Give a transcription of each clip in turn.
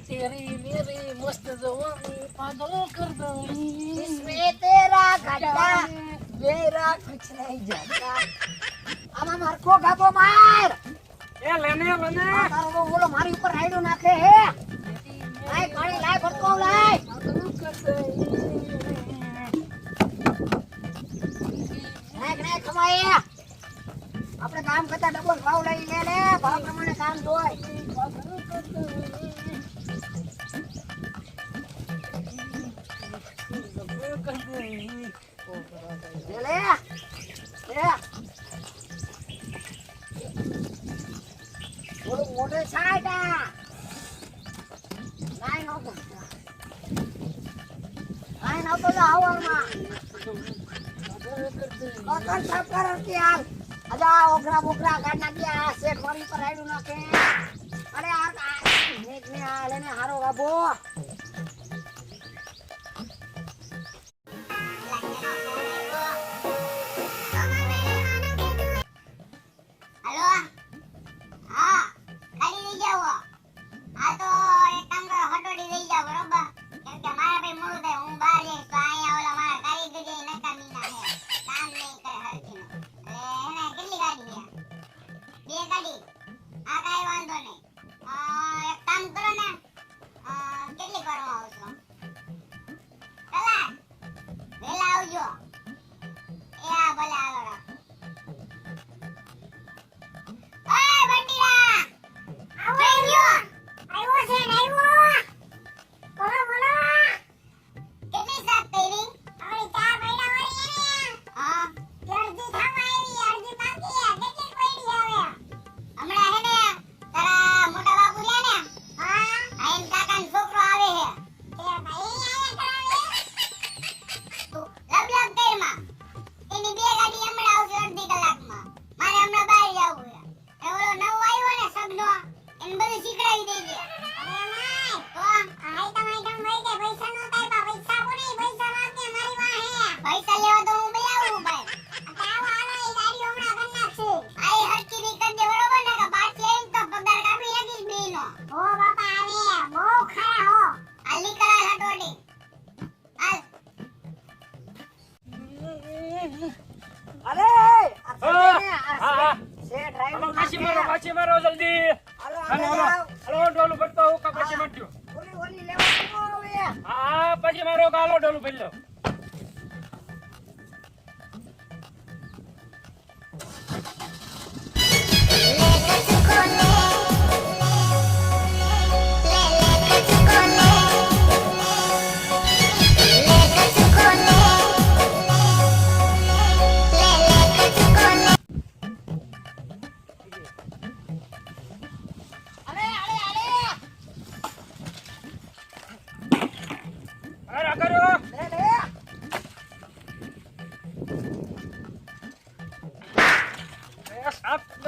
तेरी मेरी मस्त जवानी पागल कर दूंगी इसमें तेरा घाटा मेरा कुछ नहीं जाता આમાં મારકો ગાબો માર એ લેને આ તારો બોલો મારી ઉપર રાઈડો નાખે હે લાય પાણી લાય ફટકો લાય નાખ ખમાય આપણે કામ કરતા ડબલ ભાવ લઈ લે ભાવ પ્રમાણે કામ જોય લે મોટે સાઈડા લાઈન આવતો આવવામાં અકર સાફ કર કે હાલ અજા ઓગરા બોગરા કાઢ નાખ્યા શેઠ મારી પર રાઈડું નાખે અરે આ નેક ને આ લેને હારો ગાબો પાછી મારો જલ્દી હાલો ડોલું ભરતો હું કા પાછી મારજો ઓલી લેવા હવે હા પાછી મારો ગાલો ડોલું ભરી લો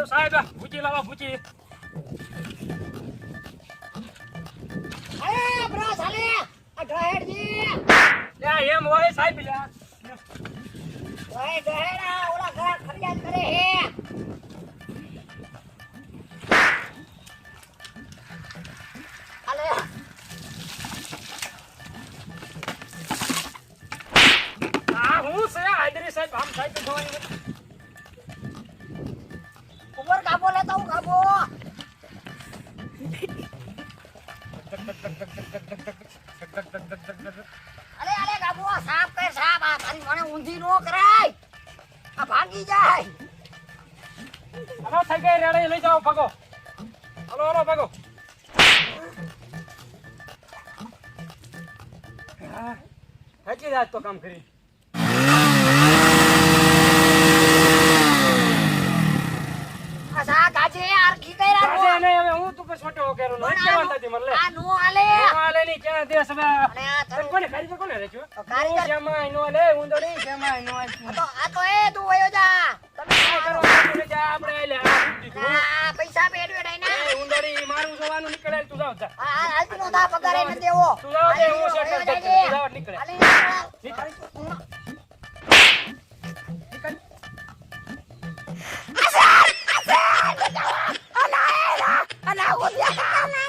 સાહેબ ભૂચી લાવો ભૂચી અરે બ્રા સાલે આ ડહેડ જી લે એમ હોય સાહેબ લે ઓય ડહેડા ઓલા ઘર ફરિયાદ કરે હે અલે આ હું છે આદરી સાહેબ આમ સાહેબ જોઈ ઉપર ગાબો લેતા હું ગાબો અરે અરે ગાબો સાફ કર સાફ આ તારી મને ઊંધી નો કરાય આ ભાગી જાય હાલો થઈ ગઈ રેડે લઈ જાઓ ભાગો હાલો હાલો ભાગો હાજી રાત તો કામ કરી કાજે યાર કી કઈરા કાજે ને હવે હું તું કે છોટો કેરો નો કેવાતા તી મરલે આ નો આલે ની કે દેસ હવે અને આ તારું કોને કારીગર કોને રેચ્યો કારીગર જેમાં નો લે ઉંદડી જેમાં નો આ તો એ તું વયો જા તમે શું કરો તમે જા આપણે લે આ પૈસા પેડવે ડાઈ ના એ ઉંદડી મારું જવાનું નીકળે તું જાવ જા આ હાલતી નો થા પગારે ન દેવો તું જાવ દે હું સેટ કર તું જાવ નીકળે Anak,